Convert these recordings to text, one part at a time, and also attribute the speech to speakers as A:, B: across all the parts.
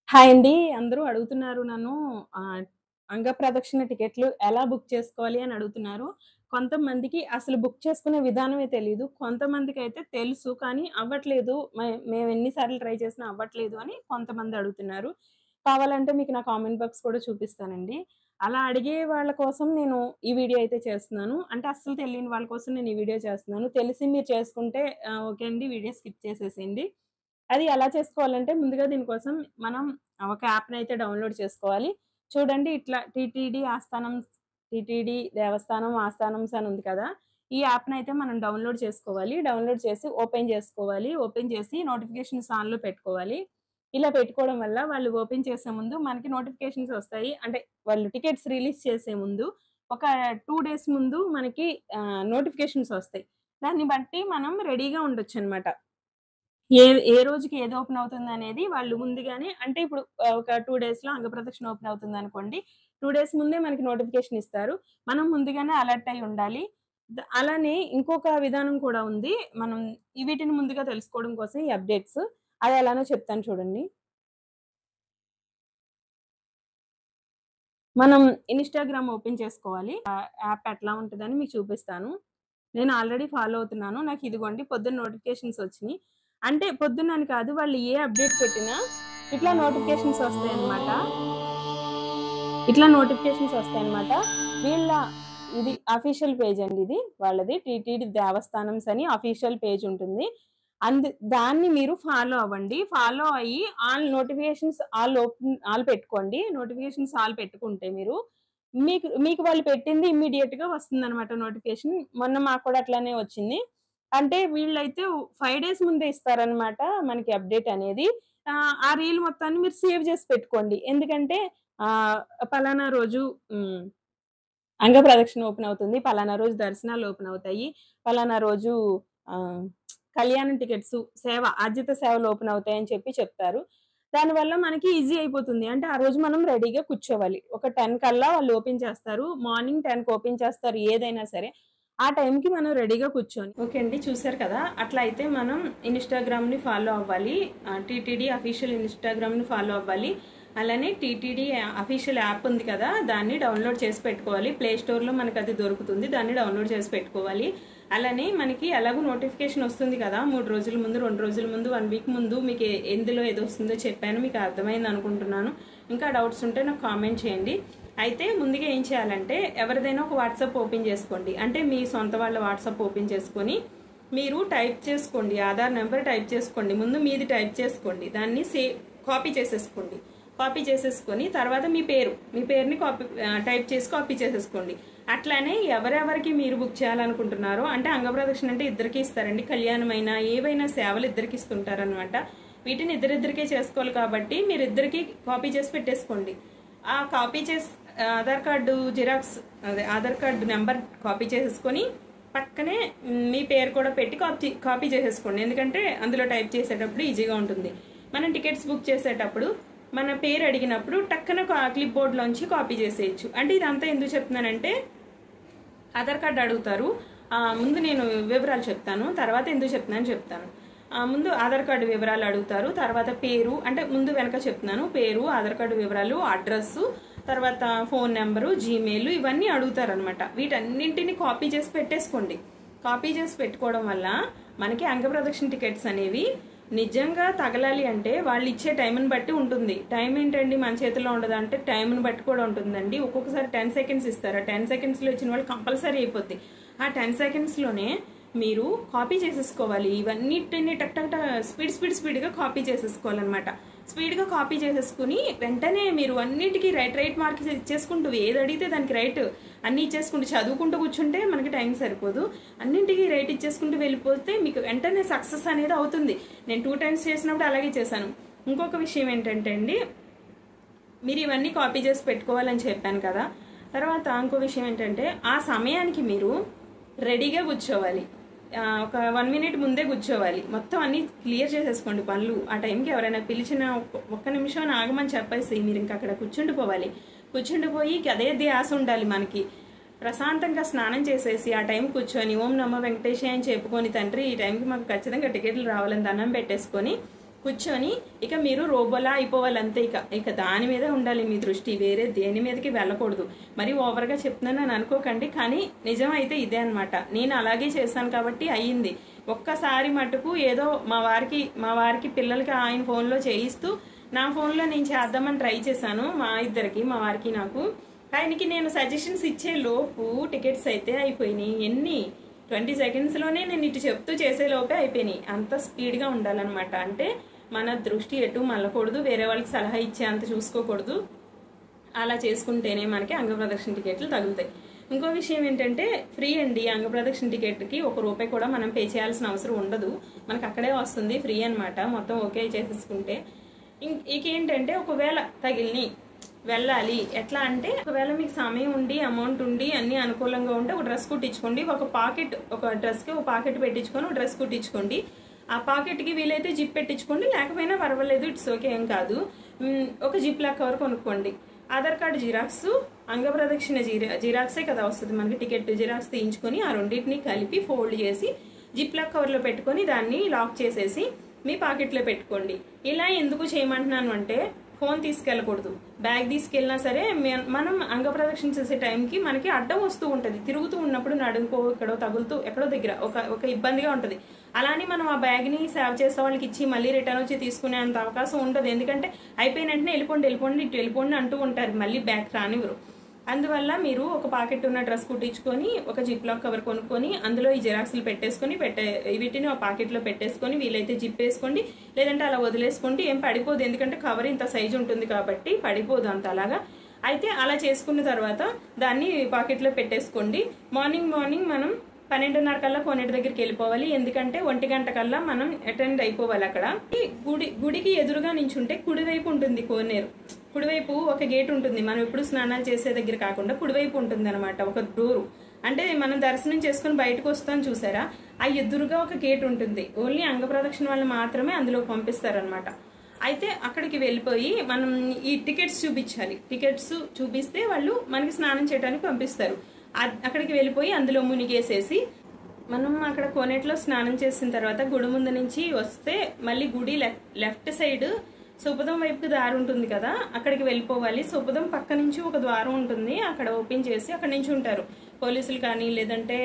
A: Hi అండి. అందరూ అడుగుతున్నారు నన్ను ఆహ్, అంగప్రదక్షిణ టికెట్లు ఎలా బుక్ చేసుకోవాలి అని అడుగుతున్నారు. కొంతమందికి అసలు బుక్ చేసుకునే విధానమే తెలీదు. కొంతమందికైతే తెలుసు కానీ అవ్వట్లేదు. మేము ఎన్ని సార్లు ట్రై చేసినా అవ్వట్లేదు అని కొంతమంది అడుగుతున్నారు. కావాలంటే మీకు నా కామెంట్ బాక్స్ కూడా చూపిస్తానండి. అలా అడిగే వాళ్ళ కోసం నేను ఈ వీడియో అయితే చేస్తున్నాను. అంటే అస్సలు తెలియని వాళ్ళ కోసం నేను ఈ వీడియో చేస్తున్నాను. తెలిసి మీరు చేసుకుంటే ఓకే అండి. వీడియో స్కిప్ చేసేసేయండి. అది ఎలా చేసుకోవాలంటే ముందుగా దీనికోసం మనం ఒక యాప్‌నయితే డౌన్‌లోడ్ చేసుకోవాలి. చూడండి ఇట్లా టీటీడీ దేవస్థానం ఆస్థానమ్స్ అని ఉంది కదా! ఈ యాప్‌నయితే మనం డౌన్‌లోడ్ చేసుకోవాలి. డౌన్‌లోడ్ చేసి ఓపెన్ చేసుకోవాలి. ఓపెన్ చేసి నోటిఫికేషన్స్ ఆన్‌లో పెట్టుకోవాలి. ఇలా పెట్టుకోవడం వల్ల వాళ్ళు ఓపెన్ చేసే ముందు మనకి నోటిఫికేషన్స్ ఒస్తాయి. అంటే వాళ్ళు టికెట్స్ రిలీజ్ చేసే ముందు ఒక 2 డేస్ ముందు మనకి నోటిఫికేషన్స్ ఒస్తాయి. దాన్ని బట్టి మనం రెడీగా ఉండొచ్చనమాట. ఏ ఏ రోజుకి ఏది ఓపెన్ అవుతుందనేది వాళ్ళు ముందుగానే అంటే ఇప్పుడు ఒక 2 డేస్‌లో అంగప్రదక్షిణ ఓపెన్ అవుతుందనుకోండి. 2 డేస్ ముందే మనకి నోటిఫికేషన్ ఇస్తారు. మనం ముందుగానే అలర్ట్ అయ్యి ఉండాలి. అలానే ఇంకొక విధానం కూడా ఉంది. మనం వీటిని ముందుగా తెలుసుకోవడం కోసం ఈ అప్డేట్స్. అది ఎలానో చెప్తాను చూడండి. మనం ఇన్‌స్టాగ్రామ్ ఓపెన్ చేసుకోవాలి. యాప్ ఎట్లా ఉంటదని మీకు చూపిస్తాను. నేను ఆల్రెడీ ఫాలో అవుతున్నాను. నాకు ఇదిగోండి పొద్దున్న నోటిఫికేషన్స్ వచ్చినియి. అంటే పొద్దున్నని కాదు వాళ్ళు ఏ అప్డేట్ పెట్టినా ఇట్లా నోటిఫికేషన్స్ వస్తాయన్నమాట. ఇట్లా నోటిఫికేషన్స్ వస్తాయన్నమాట. వీళ్ళ ఇది అఫీషియల్ పేజ్ అండి ఇది. వాళ్ళది టీటీడీ దేవస్థానమ్స్ అని అఫీషియల్ పేజ్ ఉంటుంది. దాన్ని మీరు ఫాలో అవ్వండి. ఫాలో అయ్యి నోటిఫికేషన్స్ ఆల్ పెట్టుకోండి. నోటిఫికేషన్స్ ఆల్ పెట్టుకుంటే మీరు మీకు మీకు వాళ్ళు పెట్టింది ఇమ్మీడియేట్‌గా వస్తుందన్నమాట నోటిఫికేషన్. మొన్న మాకు కూడా అట్లానే వచ్చింది. అంటే వీళ్ళైతే 5 డేస్ ముందే ఇస్తారన్నమాట మనకి అప్డేట్ అనేది. ఆ రీల్ మొత్తాన్ని మీరు సేవ్ చేసి పెట్టుకోండి. ఎందుకంటే ఆహ్, పలానా రోజు హ్మ్. అంగప్రదక్షిణ ఓపెన్ అవుతుంది. పలానా రోజు దర్శనాలు ఓపెన్ అవుతాయి. పలానా రోజు ఆహ్, కళ్యాణం టికెట్సు ఆర్జిత సేవలు ఓపెన్ అవుతాయని చెప్పి చెప్తారు. దానివల్ల మనకి ఈజీ అయిపోతుంది. అంటే ఆ రోజు మనం రెడీగా కూర్చోవాలి. ఒక 10 కల్లా వాళ్ళు ఓపెన్ చేస్తారు. మార్నింగ్ 10కి ఓపెన్ చేస్తారు ఏదైనా సరే. ఆ టైంకి మనం రెడీగా కూర్చొని ఓకే అండి. చూసారు కదా! అట్లా అయితే మనం ఇన్‌స్టాగ్రామ్‌ని ఫాలో అవ్వాలి. టీటీడీ అఫీషియల్ ఇన్‌స్టాగ్రామ్‌ని ఫాలో అవ్వాలి. అలానే టీటీడీ అఫీషియల్ యాప్ ఉంది కదా! దాన్ని డౌన్‌లోడ్ చేసి పెట్టుకోవాలి. ప్లే స్టోర్‌లో మనకది దొరుకుతుంది. దాన్ని డౌన్‌లోడ్ చేసి పెట్టుకోవాలి. అలానే మనకి ఎలాగో నోటిఫికేషన్ వస్తుంది కదా! 3 రోజుల ముందు, 2 రోజుల ముందు, 1 వీక్ ముందు మీకు ఎందులో ఏదొస్తుందో చెప్పాను. మీకు అర్థమైంది అనుకుంటున్నాను. ఇంకా డౌట్స్ ఉంటే నాకు కామెంట్ చేయండి. అయితే ముందుగా ఏం చేయాలంటే ఎవరిదైనా ఒక వాట్సాప్ ఓపెన్ చేసుకోండి. అంటే మీ సొంత వాళ్ళ వాట్సాప్ ఓపెన్ చేసుకొని మీరు టైప్ చేసుకోండి. ఆధార్ నెంబర్ టైప్ చేసుకోండి. ముందు మీది టైప్ చేసుకోండి. దాన్ని కాపీ చేసేసుకోండి. కాపీ చేసేసుకొని తర్వాత మీ పేరుని టైప్ చేసి కాపీ చేసేసుకోండి. అట్లానే ఎవరెవరికి మీరు బుక్ చేయాలనుకుంటున్నారో అంటే అంగప్రదక్షిణ అంటే ఇద్దరికి ఇస్తారండి. కళ్యాణమైనా ఏవైనా సేవలు ఇద్దరికి ఇస్తుంటారనమాట. వీటిని ఇద్దరిద్దరికే చేసుకోవాలి కాబట్టి మీరు ఇద్దరికి కాపీ చేసి పెట్టేసుకోండి. ఆ కాపీ చేసి Aadhaar card xerox Aadhaar card number copy చేసేసుకొని పక్కనే మీ పేరు కూడా పెట్టి కాపీ చేసేసుకోండి. ఎందుకంటే అందులో టైప్ చేసేటప్పుడు ఈజీగా ఉంటుంది. మనం టికెట్స్ బుక్ చేసేటప్పుడు మన పేరు అడిగినప్పుడు టక్కన క్లిప్ బోర్డ్లోంచి కాపీ చేసేయచ్చు. అంటే ఇదంతా ఎందుకు చెప్తున్నానంటే ఆధార్ కార్డు అడుగుతారు. ముందు నేను వివరాలు చెప్తాను. తర్వాత ఎందుకు చెప్తాను. ముందు ఆధార్ కార్డు వివరాలు అడుగుతారు. తర్వాత పేరు అంటే ముందు వెనక చెప్తున్నాను. పేరు, ఆధార్ కార్డు వివరాలు, అడ్రస్సు, తర్వాత ఫోన్ నెంబరు, జీమెయిల్ ఇవన్నీ అడుగుతారనమాట. వీటన్నింటినీ కాపీ చేసి పెట్టేసుకోండి. కాపీ చేసి పెట్టుకోవడం వల్ల మనకి అంగప్రదక్షిణ టికెట్స్ అనేవి నిజంగా తగలాలి అంటే వాళ్ళు ఇచ్చే టైంని బట్టి ఉంటుంది. టైం ఏంటండి మన చేతిలో ఉండదు అంటే టైంని బట్టి కూడా ఉంటుందండి. ఒక్కొక్కసారి 10 సెకండ్స్ ఇస్తారు. 10 సెకండ్స్లో ఇచ్చిన వాళ్ళు కంపల్సరీ అయిపోద్ది. ఆ 10 సెకండ్స్లోనే మీరు కాపీ చేసేసుకోవాలి. ఇవన్నిటిని టక్ స్పీడ్గా కాపీ చేసేసుకోవాలన్నమాట. స్పీడ్గా కాపీ చేసేసుకుని వెంటనే మీరు అన్నిటికీ రైట్ మార్క్ ఇచ్చేసుకుంటూ ఏది అడిగితే దానికి రైట్ అన్ని ఇచ్చేసుకుంటూ చదువుకుంటూ కూర్చుంటే మనకి టైం సరిపోదు. అన్నింటికి రైట్ ఇచ్చేసుకుంటూ వెళ్ళిపోతే మీకు వెంటనే సక్సెస్ అనేది అవుతుంది. నేను 2 టైమ్స్ చేసినప్పుడు అలాగే చేశాను. ఇంకొక విషయం ఏంటంటే అండి మీరు ఇవన్నీ కాపీ చేసి పెట్టుకోవాలని చెప్పాను కదా. తర్వాత ఇంకో విషయం ఏంటంటే ఆ సమయానికి మీరు రెడీగా కూర్చోవాలి. ఒక 1 మినిట్ ముందే కూర్చోవాలి. మొత్తం అన్ని క్లియర్ చేసేసుకోండి పనులు. ఆ టైంకి ఎవరైనా పిలిచిన ఒక్క నిమిషం ఆగమని చెప్పేసి మీరు ఇంకా అక్కడ కూర్చుండిపోవాలి. కూర్చుండిపోయి అదే ధ్యాస ఉండాలి మనకి. ప్రశాంతంగా స్నానం చేసేసి ఆ టైం కూర్చొని ఓం నమో వెంకటేశాయ అని చెప్పుకొని తండ్రి ఈ టైంకి మాకు ఖచ్చితంగా టికెట్లు రావాలని దండం పెట్టేసుకొని కూర్చొని ఇక మీరు రోబోలా అయిపోవాలి అంతే. ఇక దాని మీదే ఉండాలి మీ దృష్టి, వేరే దేని మీదకి వెళ్ళకూడదు. మరి ఓవర్గా చెప్తున్నానని అనుకోకండి, కానీ నిజం అయితే ఇదే అనమాట. నేను అలాగే చేశాను కాబట్టి అయ్యింది. ఒక్కసారి మటుకు ఏదో మా వారికి పిల్లలకి ఆయన ఫోన్లో చేయిస్తూ నా ఫోన్లో నేను చేద్దామని ట్రై చేశాను. మా ఇద్దరికి, మా వారికి నాకు. ఆయనకి నేను సజెషన్స్ ఇచ్చే లోపు టికెట్స్ అయితే అయిపోయినాయి. ఎన్ని 20 సెకండ్స్లోనే నేను ఇటు చెప్తూ చేసే లోపే అయిపోయినాయి. అంత స్పీడ్గా ఉండాలన్నమాట. అంటే మన దృష్టి ఎటు మళ్ళకూడదు, వేరే వాళ్ళకి సలహా ఇచ్చే అంత చూసుకోకూడదు. అలా చేసుకుంటేనే మనకి అంగప్రదక్షిణ టికెట్లు తగులుతాయి. ఇంకో విషయం ఏంటంటే ఫ్రీ అండి. అంగప్రదక్షిణ టికెట్కి ₹1 కూడా మనం పే చేయాల్సిన అవసరం ఉండదు. మనకు అక్కడే వస్తుంది, ఫ్రీ అనమాట. మొత్తం ఓకే చేసేసుకుంటే ఇంకేంటంటే ఒకవేళ తగిలిని వెళ్ళాలి ఎట్లా అంటే, ఒకవేళ మీకు సమయం ఉండి అమౌంట్ ఉండి అన్ని అనుకూలంగా ఉంటే ఒక డ్రెస్ కుట్టించుకోండి. ఒక డ్రెస్కి ఒక పాకెట్ పెట్టించుకొని ఒక డ్రెస్ కుట్టించుకోండి. ఆ పాకెట్కి వీలైతే జిప్ పెట్టించుకోండి, లేకపోయినా పర్వాలేదు, ఇట్స్ ఓకే, ఏం కాదు. ఒక జిప్ లాక్ కవర్ కొనుక్కోండి. ఆధార్ కార్డు జిరాక్స్, అంగప్రదక్షిణ జిరాక్సే కదా వస్తుంది మనకి, టికెట్ జిరాక్స్ తీయించుకొని ఆ రెండింటిని కలిపి ఫోల్డ్ చేసి జిప్ లాక్ కవర్లో పెట్టుకొని దాన్ని లాక్ చేసేసి మీ పాకెట్లో పెట్టుకోండి. ఇలా ఎందుకు చేయమంటున్నాను అంటే, ఫోన్ తీసుకెళ్ళకూడదు. బ్యాగ్ తీసుకెళ్ళినా సరే మనం అంగప్రదక్షిణ చేసే టైంకి మనకి అడ్డం వస్తూ ఉంటుంది. తిరుగుతూ ఉన్నప్పుడు నడుంకో ఎక్కడో తగులుతూ ఎక్కడో దగ్గర ఒక ఇబ్బందిగా ఉంటుంది. అలానే మనం ఆ బ్యాగ్ని సేవ్ చేసే వాళ్ళకి ఇచ్చి మళ్ళీ రిటర్న్ వచ్చి తీసుకునే అంత అవకాశం ఉండదు. ఎందుకంటే అయిపోయిన వెంటనే వెళ్ళిపోండి అంటూ ఉంటారు, మళ్ళీ బ్యాగ్ రానివ్వరు. అందువల్ల మీరు ఒక పాకెట్ ఉన్న డ్రెస్ కుట్టించుకొని ఒక జిప్ లాక్ కవర్ కొనుక్కొని అందులో ఈ జిరాక్స్లు పెట్టేసుకొని వీటిని ఒక పాకెట్లో పెట్టేసుకొని వీలైతే జిప్ వేసుకోండి, లేదంటే అలా వదిలేసుకోండి. ఏం పడిపోదు, ఎందుకంటే కవర్ ఇంత సైజు ఉంటుంది కాబట్టి పడిపోదు అంత అలాగా. అయితే అలా చేసుకున్న తర్వాత దాన్ని పాకెట్లో పెట్టేసుకోండి. మార్నింగ్ మనం 12:30 కల్లా కోనేటి దగ్గరికి వెళ్ళిపోవాలి. ఎందుకంటే 1 గంట కల్లా మనం అటెండ్ అయిపోవాలి. అక్కడ గుడికి ఎదురుగా నించుంటే కుడివైపు ఉంటుంది కోనేరు. కుడివైపు ఒక గేట్ ఉంటుంది. మనం ఎప్పుడు స్నానాలు చేసే దగ్గర కాకుండా కుడివైపు ఉంటుంది అనమాట ఒక డోరు. అంటే మనం దర్శనం చేసుకుని బయటకు వస్తాం చూసారా, ఆ ఎదురుగా ఒక గేట్ ఉంటుంది. ఓన్లీ అంగప్రదక్షిణ వాళ్ళు మాత్రమే అందులో పంపిస్తారనమాట. అయితే అక్కడికి వెళ్ళిపోయి మనం ఈ టికెట్స్ చూపించాలి. టికెట్స్ చూపిస్తే వాళ్ళు మనకి స్నానం చేయడానికి పంపిస్తారు. అక్కడికి వెళ్ళిపోయి అందులో మునిగేసేసి మనం అక్కడ కోనేటిలో స్నానం చేసిన తర్వాత గుడి ముందు నుంచి వస్తే మళ్ళీ గుడి లెఫ్ట్ సైడ్ సుపదం వైపుకి దారి ఉంటుంది కదా, అక్కడికి వెళ్ళిపోవాలి. సుపదం పక్క నుంచి ఒక ద్వారం ఉంటుంది, అక్కడ ఓపెన్ చేసి అక్కడ నించుంటారు పోలీసులు కానీ, లేదంటే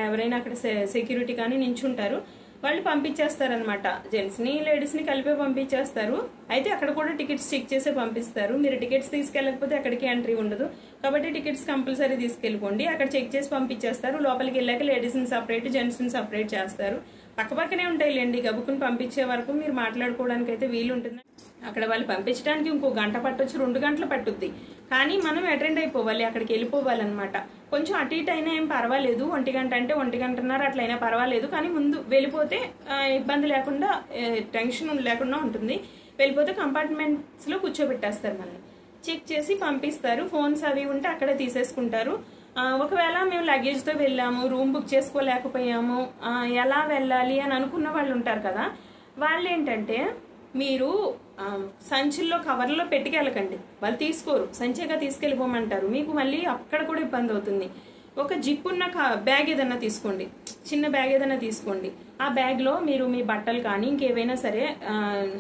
A: ఎవరైనా అక్కడ సెక్యూరిటీ కానీ నించుంటారు. వాళ్ళు పంపించేస్తారనమాట. జెంట్స్ని లేడీస్ని కలిపే పంపించేస్తారు. అయితే అక్కడ కూడా టికెట్స్ చెక్ చేసే పంపిస్తారు. మీరు టికెట్స్ తీసుకెళ్ళకపోతే అక్కడికి ఎంట్రీ ఉండదు కాబట్టి టికెట్స్ కంపల్సరీ తీసుకెళ్ళిపోండి. అక్కడ చెక్ చేసి పంపించేస్తారు. లోపలికి వెళ్ళాక లేడీస్ని సపరేట్, జెంట్స్ని సపరేట్ చేస్తారు. పక్కపక్కనే ఉంటాయి లేండి. గబుకుని పంపించే వరకు మీరు మాట్లాడుకోవడానికి అయితే వీలు ఉంటుంది. అక్కడ వాళ్ళు పంపించడానికి ఇంకో గంట పట్టొచ్చు, 2 గంటలు పట్టుద్ది. కానీ మనం అటెండ్ అయిపోవాలి, అక్కడికి వెళ్ళిపోవాలన్నమాట. కొంచెం అటు ఇటు అయినా ఏం పర్వాలేదు. 1 గంట అంటే 1 గంటన్నర అట్లయినా పర్వాలేదు. కానీ ముందు వెళ్ళిపోతే ఇబ్బంది లేకుండా, టెన్షన్ లేకుండా ఉంటుంది. వెళ్ళిపోతే కంపార్ట్మెంట్స్లో కూర్చోబెట్టేస్తారు. మళ్ళీ చెక్ చేసి పంపిస్తారు. ఫోన్స్ అవి ఉంటే అక్కడే తీసేసుకుంటారు. ఒకవేళ మేము లగేజ్తో వెళ్ళాము, రూమ్ బుక్ చేసుకోలేకపోయాము, ఎలా వెళ్ళాలి అని అనుకున్న వాళ్ళు ఉంటారు కదా, వాళ్ళు ఏంటంటే మీరు సంచుల్లో కవర్లో పెట్టుకెళ్ళకండి. వాళ్ళు తీసుకోరు, సంచిగా తీసుకెళ్ళిపోమంటారు. మీకు మళ్ళీ అక్కడ కూడా ఇబ్బంది అవుతుంది. ఒక జిప్ ఉన్న బ్యాగ్ ఏదైనా తీసుకోండి, చిన్న బ్యాగ్ ఏదైనా తీసుకోండి. ఆ బ్యాగ్లో మీరు మీ బట్టలు కానీ ఇంకేవైనా సరే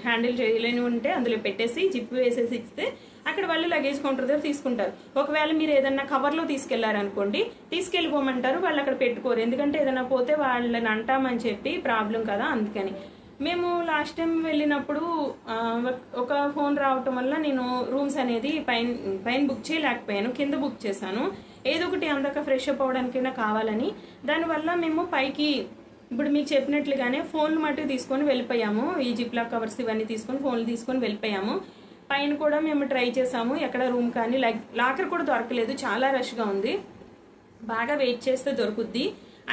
A: హ్యాండిల్ చేయలేని ఉంటే అందులో పెట్టేసి జిప్ వేసేసి ఇస్తే అక్కడ వాళ్ళు లగేజ్ కౌంటర్ దగ్గర తీసుకుంటారు. ఒకవేళ మీరు ఏదన్నా కవర్లో తీసుకెళ్లారనుకోండి, తీసుకెళ్ళిపోమంటారు. వాళ్ళు అక్కడ పెట్టుకోరు, ఎందుకంటే ఏదైనా పోతే వాళ్ళని అంటామని చెప్పి ప్రాబ్లం కదా, అందుకని. మేము లాస్ట్ టైం వెళ్ళినప్పుడు ఒక ఫోన్ రావటం వల్ల నేను రూమ్స్ అనేది పైన బుక్ చేయలేకపోయాను, కింద బుక్ చేశాను. ఏదో ఒకటి అందాక ఫ్రెష్ అప్ అవడానికైనా కావాలని. దానివల్ల మేము పైకి ఇప్పుడు మీకు చెప్పినట్లుగానే ఫోన్లు మట్టుకు తీసుకొని వెళ్ళిపోయాము. ఈ జిప్లాక్ కవర్స్ ఇవన్నీ తీసుకొని ఫోన్లు తీసుకొని వెళ్ళిపోయాము. పైన కూడా మేము ట్రై చేసాము, ఎక్కడ రూమ్ కానీ లాకర్ కూడా దొరకలేదు. చాలా రష్గా ఉంది. బాగా వెయిట్ చేస్తే దొరుకుద్ది.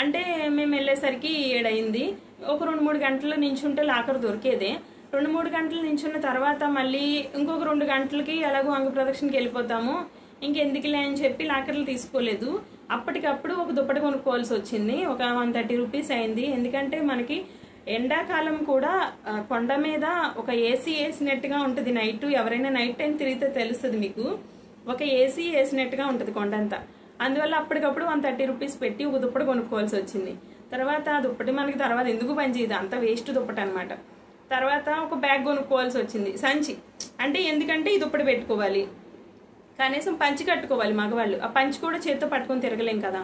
A: అంటే మేము వెళ్ళేసరికి 7 అయింది. ఒక 2-3 గంటలు నించుంటే లాకర్ దొరికేదే. 2-3 గంటలు నించున్న తర్వాత మళ్ళీ ఇంకొక 2 గంటలకి ఎలాగో అంగప్రదక్షిణకి వెళ్ళిపోతాము, ఇంకెందుకులే అని చెప్పి లాకర్లు తీసుకోలేదు. అప్పటికప్పుడు ఒక దుప్పటి కొనుక్కోవాల్సి వచ్చింది. ఒక 130 రూపీస్ అయింది. ఎందుకంటే మనకి ఎండాకాలం కూడా కొండ మీద ఒక ఏసీ వేసినట్టుగా ఉంటుంది. నైట్ ఎవరైనా నైట్ టైం తిరిగితే తెలుస్తుంది మీకు, ఒక ఏసీ వేసినట్టుగా ఉంటుంది కొండంతా. అందువల్ల అప్పటికప్పుడు 130 రూపీస్ పెట్టి ఒక దుప్పటి కొనుక్కోవాల్సి వచ్చింది. తర్వాత ఆ దుప్పటి మనకి తర్వాత ఎందుకు పనిచేయదు, అంత వేస్ట్ దుప్పటి అనమాట. తర్వాత ఒక బ్యాగ్ కొనుక్కోవాల్సి వచ్చింది, సంచి. అంటే ఎందుకంటే ఇది ఇప్పుడు పెట్టుకోవాలి, కనీసం పంచి కట్టుకోవాలి మగవాళ్ళు. ఆ పంచి కూడా చేత్తో పట్టుకొని తిరగలేం కదా,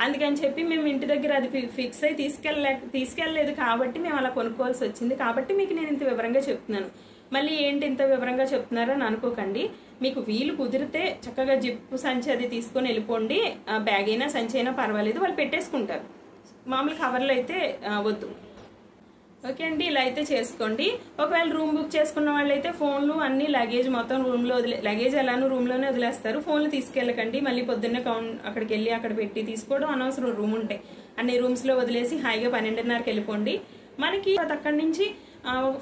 A: అందుకని చెప్పి మేము ఇంటి దగ్గర అది ఫిక్స్ అయి తీసుకెళ్ళలేదు కాబట్టి మేము అలా కొనుక్కోవాల్సి వచ్చింది. కాబట్టి మీకు నేను ఇంత వివరంగా చెప్తున్నాను. మళ్ళీ ఏంటి ఇంత వివరంగా చెప్తున్నారని అనుకోకండి. మీకు వీలు కుదిరితే చక్కగా జిప్పు సంచి అది తీసుకొని వెళ్ళిపోండి. బ్యాగ్ అయినా సంచి అయినా పర్వాలేదు, వాళ్ళు పెట్టేసుకుంటారు. మామూలు కవర్లు అయితే వద్దు. ఓకే అండి, ఇలా అయితే చేసుకోండి. ఒకవేళ రూమ్ బుక్ చేసుకున్న వాళ్ళైతే ఫోన్లు అన్ని లగేజ్ మొత్తం రూమ్లో లగేజ్ ఎలానో రూమ్లోనే వదిలేస్తారు. ఫోన్లు తీసుకెళ్ళకండి. మళ్ళీ పొద్దున్నే అక్కడికి వెళ్ళి అక్కడ పెట్టి తీసుకోవడం అనవసరం. రూమ్ ఉంటాయి, అన్ని రూమ్స్లో వదిలేసి హాయిగా 12:30కి వెళ్ళిపోండి. మనకి అక్కడి నుంచి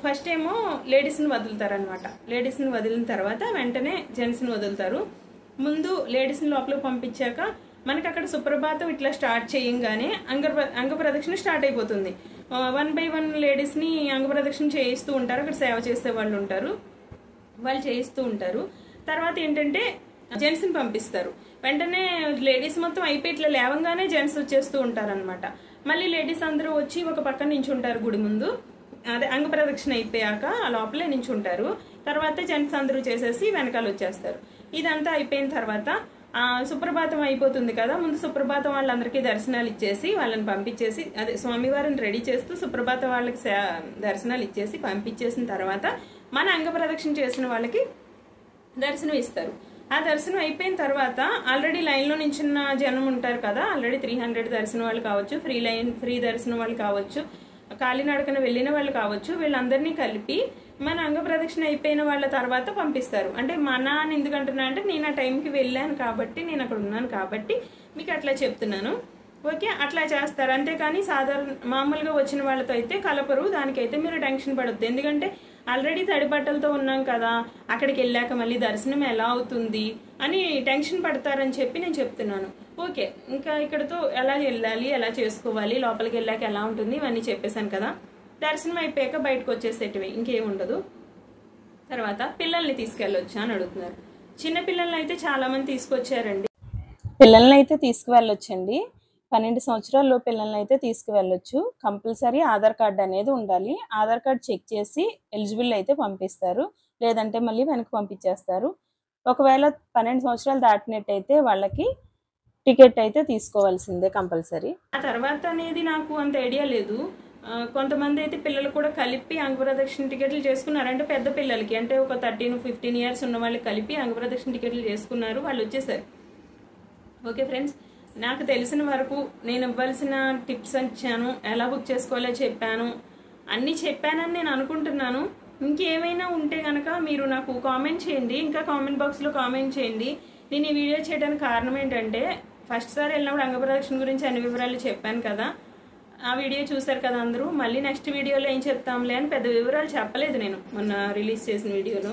A: ఫస్ట్ ఏమో లేడీస్ని వదులుతారనమాట. లేడీస్ని వదిలిన తర్వాత వెంటనే జెంట్స్ని వదులుతారు. ముందు లేడీస్ని లోపలికి పంపించాక మనకి అక్కడ సుప్రభాతం ఇట్లా స్టార్ట్ చేయంగానే అంగ ప్రదక్షిణ స్టార్ట్ అయిపోతుంది. 1 by 1 లేడీస్ని అంగ ప్రదక్షిణ చేయిస్తూ ఉంటారు. అక్కడ సేవ చేసే వాళ్ళు ఉంటారు, వాళ్ళు చేయిస్తూ ఉంటారు. తర్వాత ఏంటంటే జెంట్స్ని పంపిస్తారు. వెంటనే లేడీస్ మొత్తం అయిపోయి ఇట్లా లేవంగానే జెంట్స్ వచ్చేస్తూ ఉంటారనమాట. మళ్ళీ లేడీస్ అందరూ వచ్చి ఒక పక్కన నించుంటారు గుడి ముందు. అదే అంగ ప్రదక్షిణ అయిపోయాక ఆ లోపలే నించుంటారు. తర్వాత జెంట్స్ అందరూ చేసేసి వెనకాల వచ్చేస్తారు. ఇదంతా అయిపోయిన తర్వాత సుప్రభాతం అయిపోతుంది కదా, ముందు సుప్రభాతం వాళ్ళందరికీ దర్శనాలు ఇచ్చేసి వాళ్ళని పంపించేసి, అదే స్వామివారిని రెడీ చేస్తూ సుప్రభాతం వాళ్ళకి దర్శనాలు ఇచ్చేసి పంపించేసిన తర్వాత మన అంగ ప్రదక్షిణ చేసిన వాళ్ళకి దర్శనం ఇస్తారు. ఆ దర్శనం అయిపోయిన తర్వాత ఆల్రెడీ లైన్లో నించున్న జనం ఉంటారు కదా, ఆల్రెడీ 300 దర్శనం వాళ్ళు కావచ్చు, ఫ్రీ దర్శనం వాళ్ళు కావచ్చు, కాలినడకన వెళ్ళిన వాళ్ళు కావచ్చు, వీళ్ళందరినీ కలిపి మన అంగ ప్రదక్షిణ అయిపోయిన వాళ్ళ తర్వాత పంపిస్తారు. అంటే మన అని ఎందుకంటున్నా అంటే నేను ఆ టైంకి వెళ్ళాను కాబట్టి, నేను అక్కడ ఉన్నాను కాబట్టి మీకు అట్లా చెప్తున్నాను. ఓకే, అట్లా చేస్తారు. అంతేకాని మామూలుగా వచ్చిన వాళ్ళతో అయితే కలపరు. దానికైతే మీరు టెన్షన్ పడొద్దు. ఎందుకంటే ఆల్రెడీ తడి బట్టలతో ఉన్నాం కదా, అక్కడికి వెళ్ళాక మళ్ళీ దర్శనం ఎలా అవుతుంది అని టెన్షన్ పడతారని చెప్పి నేను చెప్తున్నాను. ఓకే, ఇంకా ఇక్కడతో ఎలా వెళ్ళాలి, ఎలా చేసుకోవాలి, లోపలికి వెళ్ళాక ఎలా ఉంటుంది ఇవన్నీ చెప్పేశాను కదా. దర్శనం అయిపోయాక బయటకు వచ్చేసేటివి, ఇంకేముండదు. తర్వాత పిల్లల్ని తీసుకెళ్ళొచ్చా అని అడుగుతున్నారు. చిన్న పిల్లల్ని అయితే చాలా మంది తీసుకొచ్చారండి. పిల్లల్ని అయితే తీసుకువెళ్ళొచ్చండి. 12 సంవత్సరాల్లో పిల్లల్ని అయితే తీసుకువెళ్ళొచ్చు. కంపల్సరీ ఆధార్ కార్డు అనేది ఉండాలి. ఆధార్ కార్డు చెక్ చేసి ఎలిజిబుల్ అయితే పంపిస్తారు, లేదంటే మళ్ళీ వెనక్కి పంపించేస్తారు. ఒకవేళ 12 సంవత్సరాలు దాటినట్టయితే వాళ్ళకి టికెట్ అయితే తీసుకోవాల్సిందే కంపల్సరీ. ఆ తర్వాత అనేది నాకు అంత ఐడియా లేదు. కొంతమంది అయితే పిల్లలు కూడా కలిపి అంగప్రదక్షిణ టికెట్లు చేసుకున్నారు. అంటే పెద్ద పిల్లలకి, అంటే ఒక 13-15 ఇయర్స్ ఉన్న వాళ్ళకి కలిపి అంగప్రదక్షిణ టికెట్లు చేసుకున్నారు, వాళ్ళు వచ్చేసారు. ఓకే ఫ్రెండ్స్, నాకు తెలిసిన వరకు నేను ఇవ్వాల్సిన టిప్స్ ఇచ్చాను, ఎలా బుక్ చేసుకోవాలో చెప్పాను, అన్నీ చెప్పానని నేను అనుకుంటున్నాను. ఇంకేమైనా ఉంటే కనుక మీరు నాకు కామెంట్ చేయండి, ఇంకా కామెంట్ బాక్స్లో కామెంట్ చేయండి. నేను ఈ వీడియో చేయడానికి కారణం ఏంటంటే ఫస్ట్ సారి వెళ్ళినప్పుడు అంగప్రదక్షిణ గురించి అన్ని వివరాలు చెప్పాను కదా, ఆ వీడియో చూసారు కదా అందరూ. మళ్ళీ నెక్స్ట్ వీడియోలో ఏం చెప్తాంలే అని పెద్ద వివరాలు చెప్పలేదు నేను మొన్న రిలీజ్ చేసిన వీడియోలో.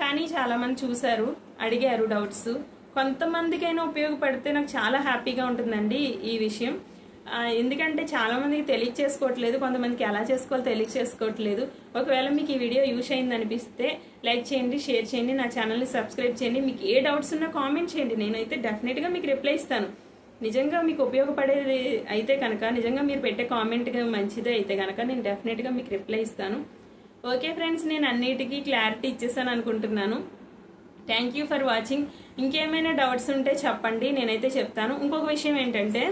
A: కానీ చాలామంది చూశారు, అడిగారు డౌట్స్. కొంతమందికైనా ఉపయోగపడితే నాకు చాలా హ్యాపీగా ఉంటుందండి ఈ విషయం. ఎందుకంటే చాలామందికి తెలియచేసుకోవట్లేదు, కొంతమందికి ఎలా చేసుకోవాలో తెలియచేసుకోవట్లేదు. ఒకవేళ మీకు ఈ వీడియో యూస్ అయింది అనిపిస్తే లైక్ చేయండి, షేర్ చేయండి, నా ఛానల్ని సబ్స్క్రైబ్ చేయండి. మీకు ఏ డౌట్స్ ఉన్నా కామెంట్ చేయండి, నేనైతే డెఫినెట్గా మీకు రిప్లై ఇస్తాను. నిజంగా మీకు ఉపయోగపడేది అయితే కనుక, నిజంగా మీరు పెట్టే కామెంట్ మంచిదే అయితే కనుక నేను డెఫినెట్గా మీకు రిప్లై ఇస్తాను. ఓకే ఫ్రెండ్స్, నేను అన్నిటికీ క్లారిటీ ఇచ్చేసాను అనుకుంటున్నాను. Thank you for watching. ఇంకేమైనా డౌట్స్ ఉంటే చెప్పండి, నేనైతే చెప్తాను. ఇంకొక విషయం ఏంటంటే,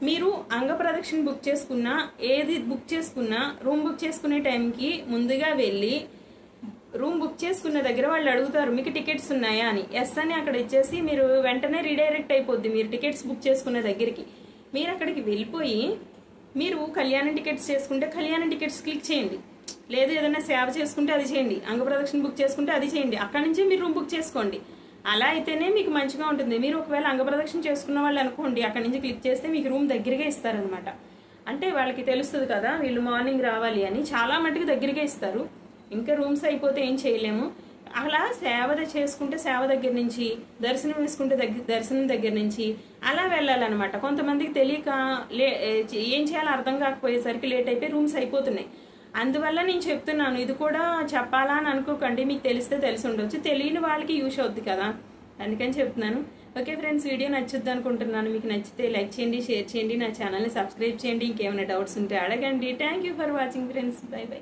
A: మీరు అంగ ప్రదక్షిణ బుక్ చేసుకున్నా, ఏది బుక్ చేసుకున్నా, రూమ్ బుక్ చేసుకునే టైంకి ముందుగా వెళ్ళి రూమ్ బుక్ చేసుకున్న దగ్గర వాళ్ళు అడుగుతారు మీకు టికెట్స్ ఉన్నాయా అని. ఎస్ అని అక్కడ ఇచ్చేసి మీరు వెంటనే రీడైరెక్ట్ అయిపోద్ది మీరు టికెట్స్ బుక్ చేసుకున్న దగ్గరికి. మీరు అక్కడికి వెళ్ళిపోయి మీరు కళ్యాణం టికెట్స్ చేసుకుంటే కళ్యాణం టికెట్స్ క్లిక్ చేయండి, లేదు ఏదైనా సేవ చేసుకుంటే అది చేయండి, అంగ ప్రదక్షిణ బుక్ చేసుకుంటే అది చేయండి. అక్కడి నుంచి మీరు రూమ్ బుక్ చేసుకోండి. అలా అయితేనే మీకు మంచిగా ఉంటుంది. మీరు ఒకవేళ అంగ ప్రదక్షిణ చేసుకున్న వాళ్ళు అనుకోండి, అక్కడి నుంచి క్లిక్ చేస్తే మీకు రూమ్ దగ్గరగా ఇస్తారనమాట. అంటే వాళ్ళకి తెలుస్తుంది కదా వీళ్ళు మార్నింగ్ రావాలి అని, చాలా మటుకు దగ్గరగా ఇస్తారు. ఇంకా రూమ్స్ అయిపోతే ఏం చేయలేము. అలా సేవ చేసుకుంటే సేవ దగ్గర నుంచి, దర్శనం వేసుకుంటే దర్శనం దగ్గర నుంచి అలా వెళ్ళాలన్నమాట. కొంతమందికి తెలియక ఏం చేయాలో అర్థం కాకపోయేసరికి లేట్ అయిపోయి రూమ్స్ అయిపోతున్నాయి. అందువల్ల నేను చెప్తున్నాను, ఇది కూడా చెప్పాలా అని అనుకోకండి, మీకు తెలిస్తే తెలిసి ఉండొచ్చు, తెలియని వాళ్ళకి యూస్ అవుద్ది కదా, అందుకని చెప్తున్నాను. ఓకే ఫ్రెండ్స్, వీడియో నచ్చుద్ది అనుకుంటున్నాను. మీకు నచ్చితే లైక్ చేయండి, షేర్ చేయండి, నా ఛానల్ని సబ్స్క్రైబ్ చేయండి. ఇంకేమైనా డౌట్స్ ఉంటే అడగండి. Thank you for watching friends, by by.